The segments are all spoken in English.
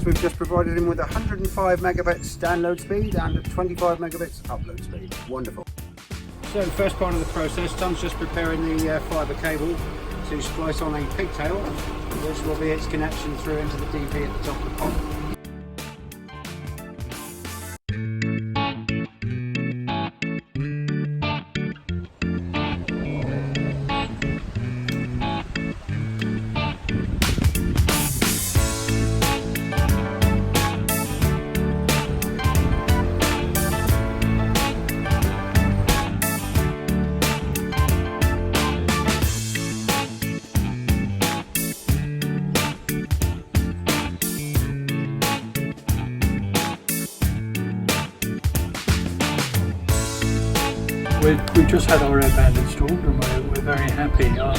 we've just provided him with 105 megabits download speed and 25 megabits upload speed. Wonderful. So the first part of the process, Tom's just preparing the fibre cable to splice on a pigtail, which will be its connection through into the DP at the top of the pod. We've just had our Airband installed and we're very happy. Our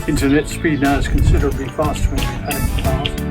internet speed now is considerably faster than we've had in the past.